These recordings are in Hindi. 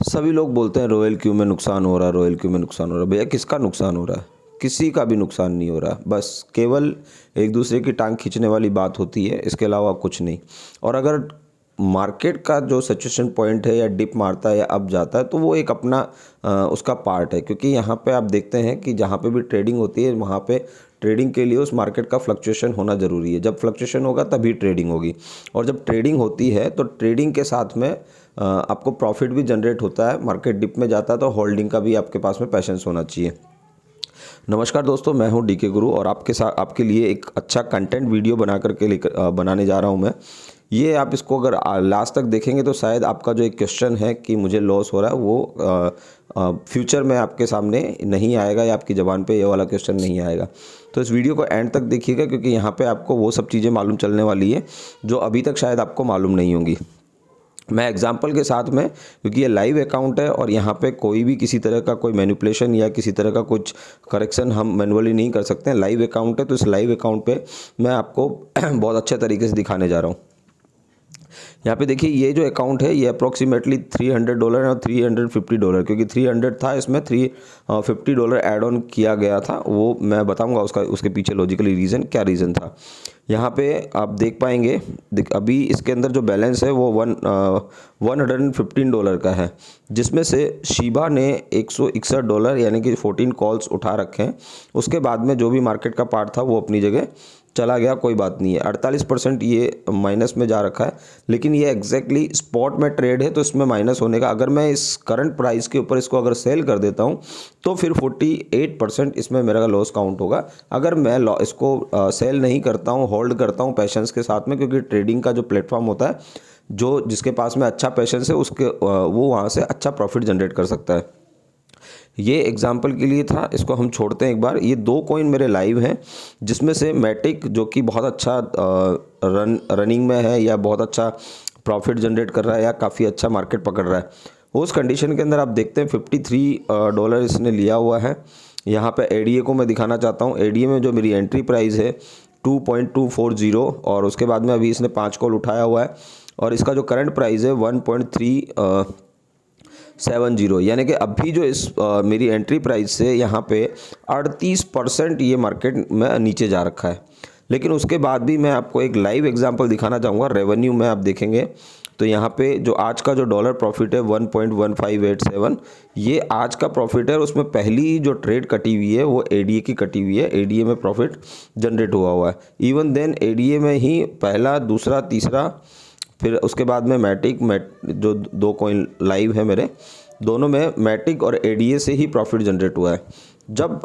सभी लोग बोलते हैं रॉयल क्यू में नुकसान हो रहा है, रॉयल क्यू में नुकसान हो रहा है। भैया किसका नुकसान हो रहा है? किसी का भी नुकसान नहीं हो रहा, बस केवल एक दूसरे की टांग खींचने वाली बात होती है, इसके अलावा कुछ नहीं। और अगर मार्केट का जो सिचुएशन पॉइंट है या डिप मारता है या अप जाता है तो वो एक अपना उसका पार्ट है, क्योंकि यहाँ पे आप देखते हैं कि जहाँ पे भी ट्रेडिंग होती है वहाँ पे ट्रेडिंग के लिए उस मार्केट का फ्लक्चुएशन होना ज़रूरी है। जब फ्लक्चुएशन होगा तभी ट्रेडिंग होगी, और जब ट्रेडिंग होती है तो ट्रेडिंग के साथ में आपको प्रॉफिट भी जनरेट होता है। मार्केट डिप में जाता है तो होल्डिंग का भी आपके पास में पैशंस होना चाहिए। नमस्कार दोस्तों, मैं हूं डीके गुरु और आपके लिए एक अच्छा कंटेंट वीडियो बनाने जा रहा हूं मैं। ये आप इसको अगर लास्ट तक देखेंगे तो शायद आपका जो एक क्वेश्चन है कि मुझे लॉस हो रहा है वो फ्यूचर में आपके सामने नहीं आएगा, या आपकी ज़बान पे ये वाला क्वेश्चन नहीं आएगा। तो इस वीडियो को एंड तक देखिएगा, क्योंकि यहाँ पे आपको वो सब चीज़ें मालूम चलने वाली है जो अभी तक शायद आपको मालूम नहीं होंगी। मैं एग्जांपल के साथ में, क्योंकि ये लाइव अकाउंट है और यहाँ पे कोई भी किसी तरह का कोई मैनिपुलेशन या किसी तरह का कुछ करेक्शन हम मैनुअली नहीं कर सकते हैं। लाइव अकाउंट है तो इस लाइव अकाउंट पे मैं आपको बहुत अच्छे तरीके से दिखाने जा रहा हूँ। यहाँ पे देखिए, ये जो अकाउंट है ये अप्रॉक्सीमेटली $300 और $350, क्योंकि 300 था, इसमें $350 ऐड ऑन किया गया था। वो मैं बताऊंगा उसके पीछे लॉजिकली रीज़न क्या रीज़न था। यहाँ पे आप देख पाएंगे, अभी इसके अंदर जो बैलेंस है वो $115 का है, जिसमें से शिबा ने $161 यानी कि 14 कॉल्स उठा रखे हैं। उसके बाद में जो भी मार्केट का पार्ट था वो अपनी जगह चला गया, कोई बात नहीं है। 48% ये माइनस में जा रखा है, लेकिन ये एग्जैक्टली स्पॉट में ट्रेड है तो इसमें माइनस होने का, अगर मैं इस करंट प्राइस के ऊपर इसको अगर सेल कर देता हूँ तो फिर 48% इसमें मेरा लॉस काउंट होगा। अगर मैं इसको सेल नहीं करता हूँ, होल्ड करता हूँ पेशेंस के साथ में, क्योंकि ट्रेडिंग का जो प्लेटफॉर्म होता है, जो जिसके पास में अच्छा पेशेंस है उसके वो वहाँ से अच्छा प्रॉफिट जनरेट कर सकता है। ये एग्जाम्पल के लिए था, इसको हम छोड़ते हैं एक बार। ये दो कॉइन मेरे लाइव हैं, जिसमें से मैटिक जो कि बहुत अच्छा रनिंग में है या बहुत अच्छा प्रॉफिट जनरेट कर रहा है या काफ़ी अच्छा मार्केट पकड़ रहा है, उस कंडीशन के अंदर आप देखते हैं $53 इसने लिया हुआ है। यहाँ पे एडीए को मैं दिखाना चाहता हूँ। एडीए में जो मेरी एंट्री प्राइस है 2.240, और उसके बाद में अभी इसने 5 कॉल उठाया हुआ है, और इसका जो करंट प्राइस है 1.370, यानी कि अभी जो इस मेरी एंट्री प्राइस से यहाँ पे 38% ये मार्केट में नीचे जा रखा है। लेकिन उसके बाद भी मैं आपको एक लाइव एग्जांपल दिखाना चाहूँगा। रेवेन्यू में आप देखेंगे तो यहाँ पे जो आज का जो डॉलर प्रॉफिट है 1.1587, ये आज का प्रॉफिट है, और उसमें पहली जो ट्रेड कटी हुई है वो एडीए की कटी हुई है। एडीए में प्रॉफिट जनरेट हुआ है। इवन देन एडीए में ही पहला, दूसरा, तीसरा, फिर उसके बाद में मैटिक जो दो कॉइन लाइव है मेरे, दोनों में मैटिक और एडीए से ही प्रॉफिट जनरेट हुआ है। अब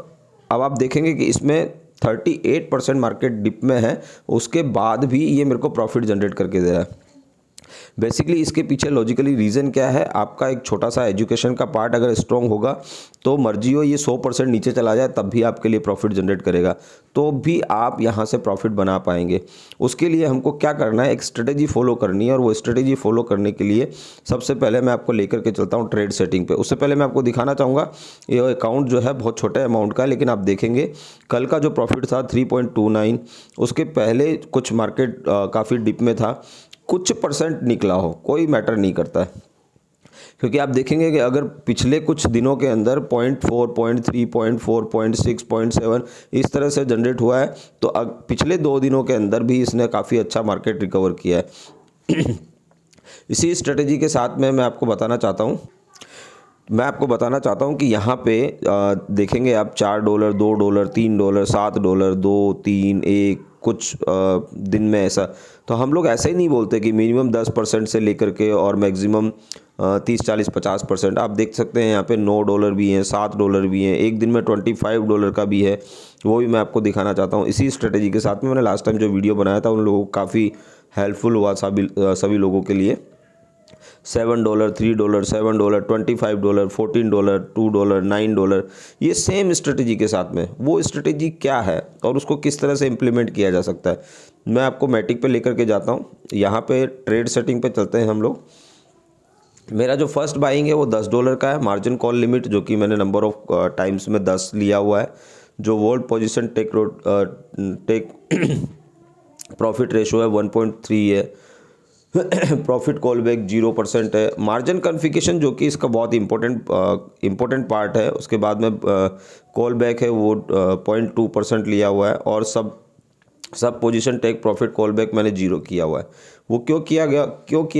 आप देखेंगे कि इसमें 38% मार्केट डिप में है, उसके बाद भी ये मेरे को प्रॉफिट जनरेट करके दे रहा है। बेसिकली इसके पीछे लॉजिकली रीज़न क्या है? आपका एक छोटा सा एजुकेशन का पार्ट अगर स्ट्रॉन्ग होगा तो मर्जी हो ये 100% नीचे चला जाए तब भी आपके लिए प्रॉफिट जनरेट करेगा, तो भी आप यहाँ से प्रॉफिट बना पाएंगे। उसके लिए हमको क्या करना है, एक स्ट्रेटेजी फॉलो करनी है, और वो स्ट्रेटेजी फॉलो करने के लिए सबसे पहले मैं आपको लेकर के चलता हूँ ट्रेड सेटिंग पे। उससे पहले मैं आपको दिखाना चाहूँगा, ये अकाउंट जो है बहुत छोटे अमाउंट का है, लेकिन आप देखेंगे कल का जो प्रॉफिट था 3.29, उसके पहले कुछ मार्केट काफ़ी डिप में था, कुछ परसेंट निकला हो कोई मैटर नहीं करता है, क्योंकि आप देखेंगे कि अगर पिछले कुछ दिनों के अंदर 0.4, 0.3, 0.4, 0.6, 0.7 इस तरह से जनरेट हुआ है, तो पिछले 2 दिनों के अंदर भी इसने काफ़ी अच्छा मार्केट रिकवर किया है। इसी स्ट्रेटेजी के साथ में मैं आपको बताना चाहता हूँ कि यहाँ पे देखेंगे आप $4, $2, $3, $7, 2, 3, 1, कुछ दिन में ऐसा। तो हम लोग ऐसे ही नहीं बोलते कि मिनिमम 10% से लेकर के और मैक्सिमम 30, 40, 50%। आप देख सकते हैं यहाँ पे $9 भी हैं, $7 भी हैं, एक दिन में $25 का भी है, वो भी मैं आपको दिखाना चाहता हूँ। इसी स्ट्रेटेजी के साथ में मैंने लास्ट टाइम जो वीडियो बनाया था उन लोगों को काफ़ी हेल्पफुल हुआ सभी लोगों के लिए। $7, $3, $7, $25, $14, $2, $9, ये सेम स्ट्रेटेजी के साथ में। वो स्ट्रेटेजी क्या है और उसको किस तरह से इम्प्लीमेंट किया जा सकता है, मैं आपको मैटिक पे लेकर के जाता हूँ। यहाँ पे ट्रेड सेटिंग पे चलते हैं हम लोग। मेरा जो फर्स्ट बाइंग है वो $10 का है, मार्जिन कॉल लिमिट जो कि मैंने नंबर ऑफ टाइम्स में 10 लिया हुआ है। जो वोल्ट पोजीशन टेक प्रॉफिट रेशो है 1.3 है। प्रॉफिट कॉल बैक 0% है। मार्जिन कॉन्फ़िगरेशन जो कि इसका बहुत इंपॉर्टेंट पार्ट है, उसके बाद में कॉल बैक है वो 0.2% लिया हुआ है, और सब position take profit call back मैंने 0 किया हुआ है। वो क्यों किया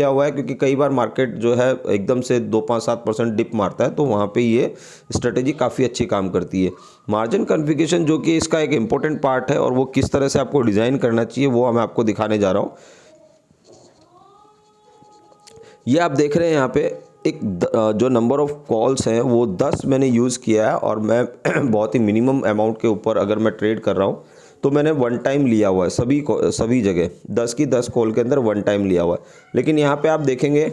हुआ है, क्योंकि कई बार मार्केट जो है एकदम से 2-5-7% डिप मारता है, तो वहाँ पे ये स्ट्रेटेजी काफ़ी अच्छी काम करती है। मार्जिन कॉन्फ़िगरेशन जो कि इसका एक इम्पोर्टेंट पार्ट है, और वो किस तरह से आपको डिज़ाइन करना चाहिए वो मैं आपको दिखाने जा रहा हूँ। ये आप देख रहे हैं यहाँ पे एक जो नंबर ऑफ़ कॉल्स हैं वो 10 मैंने यूज़ किया है, और मैं बहुत ही मिनिमम अमाउंट के ऊपर अगर मैं ट्रेड कर रहा हूँ तो मैंने 1 टाइम लिया हुआ है सभी जगह 10 की 10 कॉल के अंदर 1 टाइम लिया हुआ है। लेकिन यहाँ पे आप देखेंगे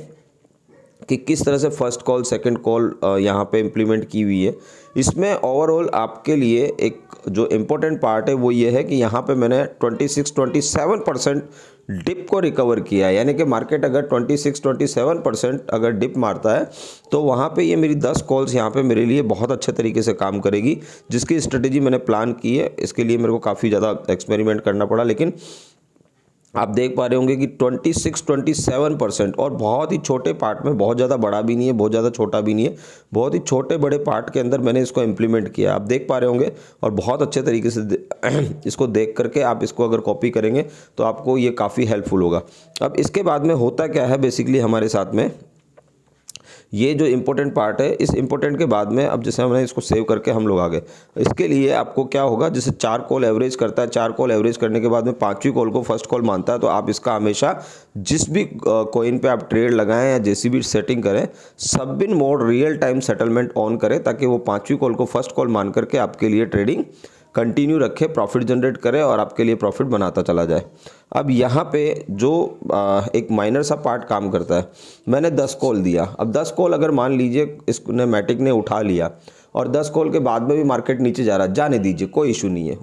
कि किस तरह से फर्स्ट कॉल सेकंड कॉल यहाँ पे इम्प्लीमेंट की हुई है। इसमें ओवरऑल आपके लिए एक जो इम्पोर्टेंट पार्ट है वो ये है कि यहाँ पे मैंने 26-27% डिप को रिकवर किया है। यानी कि मार्केट अगर 26-27% अगर डिप मारता है तो वहाँ पे ये मेरी 10 कॉल्स यहाँ पे मेरे लिए बहुत अच्छे तरीके से काम करेगी, जिसकी स्ट्रेटेजी मैंने प्लान की है। इसके लिए मेरे को काफ़ी ज़्यादा एक्सपेरिमेंट करना पड़ा, लेकिन आप देख पा रहे होंगे कि 26-27% और बहुत ही छोटे पार्ट में, बहुत ज़्यादा बड़ा भी नहीं है, बहुत ज़्यादा छोटा भी नहीं है, बहुत ही छोटे बड़े पार्ट के अंदर मैंने इसको इम्प्लीमेंट किया, आप देख पा रहे होंगे। और बहुत अच्छे तरीके से इसको देख करके आप इसको अगर कॉपी करेंगे तो आपको ये काफ़ी हेल्पफुल होगा। अब इसके बाद में होता क्या है बेसिकली हमारे साथ में, ये जो इम्पोर्टेंट पार्ट है, इस इम्पोर्टेंट के बाद में अब जैसे हमने इसको सेव करके हम लोग आ गए। इसके लिए आपको क्या होगा, जैसे 4 कॉल एवरेज करता है, 4 कॉल एवरेज करने के बाद में 5वीं कॉल को फर्स्ट कॉल मानता है, तो आप इसका हमेशा जिस भी कॉइन पे आप ट्रेड लगाएं या जैसी भी सेटिंग करें, सबबिन mode real time settlement on करें, ताकि वो 5वीं कॉल को फर्स्ट कॉल मान करके आपके लिए ट्रेडिंग कंटिन्यू रखे, प्रॉफिट जनरेट करे और आपके लिए प्रॉफिट बनाता चला जाए। अब यहाँ पे जो एक माइनर सा पार्ट काम करता है, मैंने 10 कॉल दिया। अब 10 कॉल अगर मान लीजिए इसने मैटिक ने उठा लिया और 10 कॉल के बाद में भी मार्केट नीचे जा रहा है, जाने दीजिए, कोई इशू नहीं है।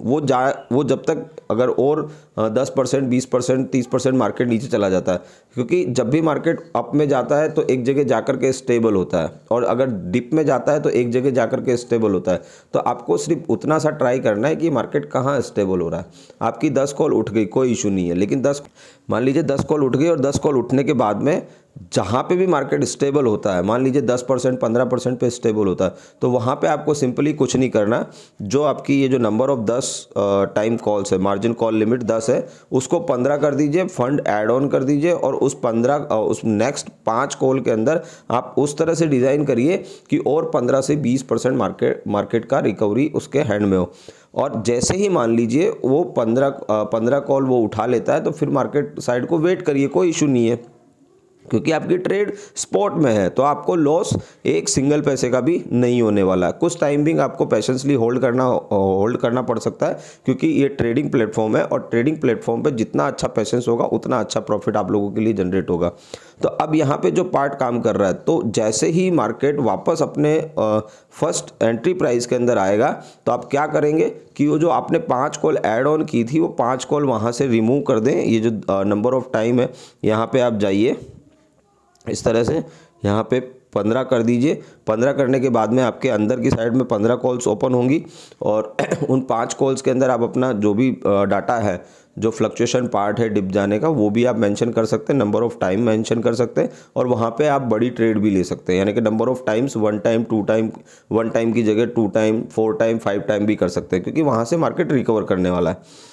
वो जब तक अगर और 10%, 20%, 30% मार्केट नीचे चला जाता है, क्योंकि जब भी मार्केट अप में जाता है तो एक जगह जाकर के स्टेबल होता है, और अगर डिप में जाता है तो एक जगह जाकर के स्टेबल होता है। तो आपको सिर्फ उतना सा ट्राई करना है कि मार्केट कहाँ स्टेबल हो रहा है। आपकी 10 कॉल उठ गई, कोई इशू नहीं है, लेकिन मान लीजिए 10 कॉल उठ गई, और 10 कॉल उठने के बाद में जहाँ पे भी मार्केट स्टेबल होता है, मान लीजिए 10%, 15% पे स्टेबल होता है, तो वहाँ पे आपको सिंपली कुछ नहीं करना। जो आपकी ये जो नंबर ऑफ 10 टाइम कॉल्स है, मार्जिन कॉल लिमिट 10 है, उसको 15 कर दीजिए, फंड ऐड ऑन कर दीजिए, और उस नेक्स्ट 5 कॉल के अंदर आप उस तरह से डिज़ाइन करिए कि और 15 से 20% मार्केट का रिकवरी उसके हैंड में हो। और जैसे ही मान लीजिए वो 15 कॉल वो उठा लेता है, तो फिर मार्केट साइड को वेट करिए, कोई इशू नहीं है, क्योंकि आपकी ट्रेड स्पॉट में है, तो आपको लॉस एक सिंगल पैसे का भी नहीं होने वाला है। कुछ टाइम बिंग आपको पेशेंसली होल्ड करना पड़ सकता है, क्योंकि ये ट्रेडिंग प्लेटफॉर्म है, और ट्रेडिंग प्लेटफॉर्म पे जितना अच्छा पेशेंस होगा उतना अच्छा प्रॉफिट आप लोगों के लिए जनरेट होगा। तो अब यहाँ पे जो पार्ट काम कर रहा है, तो जैसे ही मार्केट वापस अपने फर्स्ट एंट्री प्राइस के अंदर आएगा, तो आप क्या करेंगे कि वो जो आपने 5 कॉल ऐड ऑन की थी, वो 5 कॉल वहाँ से रिमूव कर दें। ये जो नंबर ऑफ टाइम है, यहाँ पे आप जाइए, इस तरह से यहाँ पे 15 कर दीजिए। 15 करने के बाद में आपके अंदर की साइड में 15 कॉल्स ओपन होंगी, और उन 5 कॉल्स के अंदर आप अपना जो भी डाटा है, जो फ्लक्चुएशन पार्ट है डिप जाने का, वो भी आप मेंशन कर सकते हैं, नंबर ऑफ़ टाइम मेंशन कर सकते हैं, और वहाँ पे आप बड़ी ट्रेड भी ले सकते हैं। यानी कि number of times 1 time, 2 time, 1 time की जगह 2 टाइम, 4 टाइम, 5 टाइम भी कर सकते हैं, क्योंकि वहाँ से मार्केट रिकवर करने वाला है।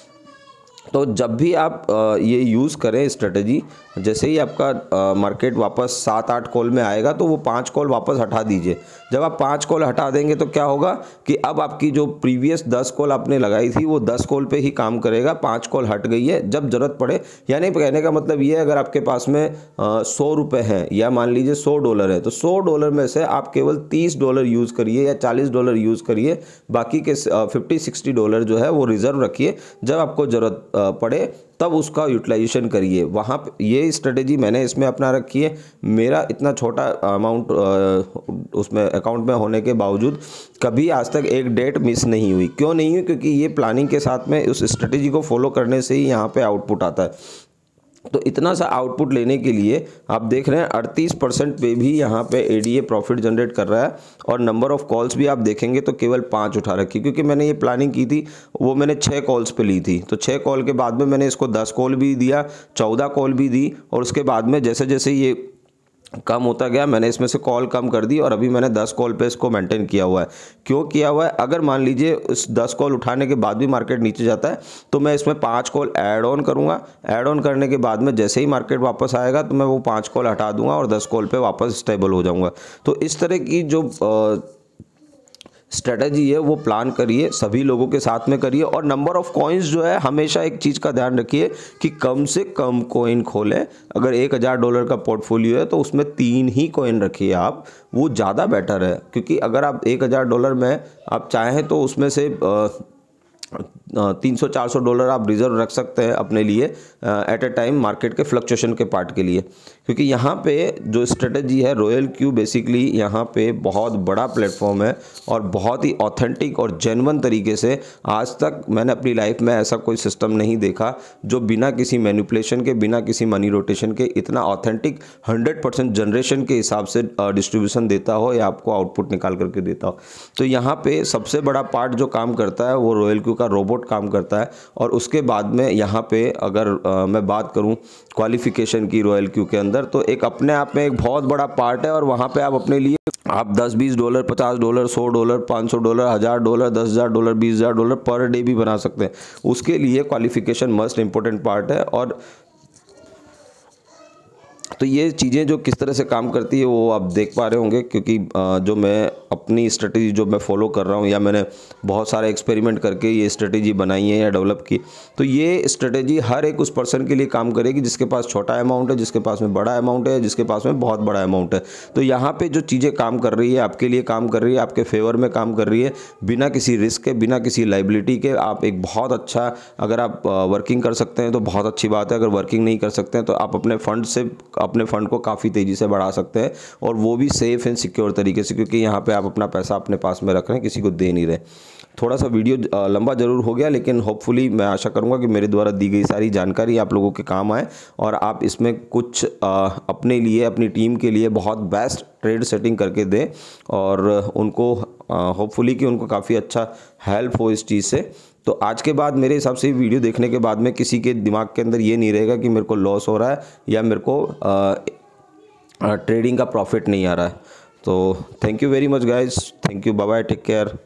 तो जब भी आप ये यूज़ करें स्ट्रेटजी, जैसे ही आपका मार्केट वापस 7-8 कॉल में आएगा, तो वो 5 कॉल वापस हटा दीजिए। जब आप 5 कॉल हटा देंगे तो क्या होगा कि अब आपकी जो प्रीवियस 10 कॉल आपने लगाई थी, वो 10 कॉल पे ही काम करेगा। 5 कॉल हट गई है, जब ज़रूरत पड़े, यानी कहने का मतलब ये है, अगर आपके पास में 100 रुपये हैं, या मान लीजिए $100 है, तो $100 में से आप केवल $30 यूज़ करिए या $40 यूज़ करिए, बाकी के $50-60 जो है वो रिज़र्व रखिए। जब आपको ज़रूरत पड़े तब उसका यूटिलाइजेशन करिए। वहाँ पे ये स्ट्रेटेजी मैंने इसमें अपना रखी है। मेरा इतना छोटा अमाउंट उसमें अकाउंट में होने के बावजूद कभी आज तक एक डेट मिस नहीं हुई। क्यों नहीं हुई? क्योंकि ये प्लानिंग के साथ में उस स्ट्रेटेजी को फॉलो करने से ही यहाँ पे आउटपुट आता है। तो इतना सा आउटपुट लेने के लिए आप देख रहे हैं 38% पे भी यहाँ पे एडीए प्रॉफिट जनरेट कर रहा है। और नंबर ऑफ कॉल्स भी आप देखेंगे तो केवल 5 उठा रखी, क्योंकि मैंने ये प्लानिंग की थी वो मैंने 6 कॉल्स पे ली थी। तो 6 कॉल के बाद में मैंने इसको 10 कॉल भी दिया, 14 कॉल भी दी, और उसके बाद में जैसे जैसे ये कम होता गया मैंने इसमें से कॉल कम कर दी, और अभी मैंने 10 कॉल पे इसको मेंटेन किया हुआ है। क्यों किया हुआ है? अगर मान लीजिए इस 10 कॉल उठाने के बाद भी मार्केट नीचे जाता है तो मैं इसमें 5 कॉल ऐड ऑन करूंगा। ऐड ऑन करने के बाद में जैसे ही मार्केट वापस आएगा तो मैं वो 5 कॉल हटा दूंगा और 10 कॉल पे वापस स्टेबल हो जाऊंगा। तो इस तरह की जो स्ट्रेटजी है वो प्लान करिए, सभी लोगों के साथ में करिए। और नंबर ऑफ कॉइन्स जो है हमेशा एक चीज़ का ध्यान रखिए कि कम से कम कॉइन खोलें। अगर $1000 का पोर्टफोलियो है तो उसमें 3 ही कॉइन रखिए आप, वो ज़्यादा बेटर है। क्योंकि अगर आप $1000 में आप चाहें तो उसमें से $300-400 आप रिजर्व रख सकते हैं अपने लिए एट ए टाइम मार्केट के फ्लक्चुएशन के पार्ट के लिए। क्योंकि यहाँ पे जो स्ट्रेटजी है रॉयल क्यू बेसिकली यहाँ पे बहुत बड़ा प्लेटफॉर्म है और बहुत ही ऑथेंटिक और जेन्युइन तरीके से आज तक मैंने अपनी लाइफ में ऐसा कोई सिस्टम नहीं देखा जो बिना किसी मैनिपुलेशन के, बिना किसी मनी रोटेशन के इतना ऑथेंटिक 100% जनरेशन के हिसाब से डिस्ट्रीब्यूशन देता हो या आपको आउटपुट निकाल करके देता हो। तो यहाँ पे सबसे बड़ा पार्ट जो काम करता है वो रॉयल क्यू का रोबोट काम करता है। और उसके बाद में यहाँ पे अगर मैं बात करूँ क्वालिफिकेशन की रॉयल क्यू के अंदर, तो एक अपने आप में एक बहुत बड़ा पार्ट है। और वहाँ पे आप अपने लिए आप $10-20, $50, $100, $500, $1000, $10,000, $20,000 पर डे भी बना सकते हैं। उसके लिए क्वालिफिकेशन मस्ट इंपॉर्टेंट पार्ट है। और तो ये चीज़ें जो किस तरह से काम करती है वो आप देख पा रहे होंगे, क्योंकि जो मैं अपनी स्ट्रेटेजी जो मैं फॉलो कर रहा हूँ या मैंने बहुत सारे एक्सपेरिमेंट करके ये स्ट्रेटेजी बनाई है या डेवलप की, तो ये स्ट्रेटेजी हर एक उस पर्सन के लिए काम करेगी जिसके पास छोटा अमाउंट है, जिसके पास में बड़ा अमाउंट है, जिसके पास में बहुत बड़ा अमाउंट है। तो यहाँ पे जो चीज़ें काम कर रही है आपके लिए काम कर रही है, आपके फेवर में काम कर रही है, बिना किसी रिस्क के, बिना किसी लाइबिलिटी के। आप एक बहुत अच्छा, अगर आप वर्किंग कर सकते हैं तो बहुत अच्छी बात है। अगर वर्किंग नहीं कर सकते हैं तो आप अपने फंड से अपने फंड को काफ़ी तेज़ी से बढ़ा सकते हैं, और वो भी सेफ़ एंड सिक्योर तरीके से, क्योंकि यहाँ पे आप अपना पैसा अपने पास में रख रहे हैं, किसी को दे नहीं रहे। थोड़ा सा वीडियो लंबा ज़रूर हो गया, लेकिन होपफुली मैं आशा करूँगा कि मेरे द्वारा दी गई सारी जानकारी आप लोगों के काम आए और आप इसमें कुछ अपने लिए, अपनी टीम के लिए बहुत बेस्ट ट्रेड सेटिंग करके दें, और उनको होपफुली कि उनको काफ़ी अच्छा हेल्प हो इस चीज़ से। तो आज के बाद मेरे हिसाब से वीडियो देखने के बाद में किसी के दिमाग के अंदर ये नहीं रहेगा कि मेरे को लॉस हो रहा है या मेरे को ट्रेडिंग का प्रॉफिट नहीं आ रहा है। तो thank you very much guys, thank you, bye bye, take care.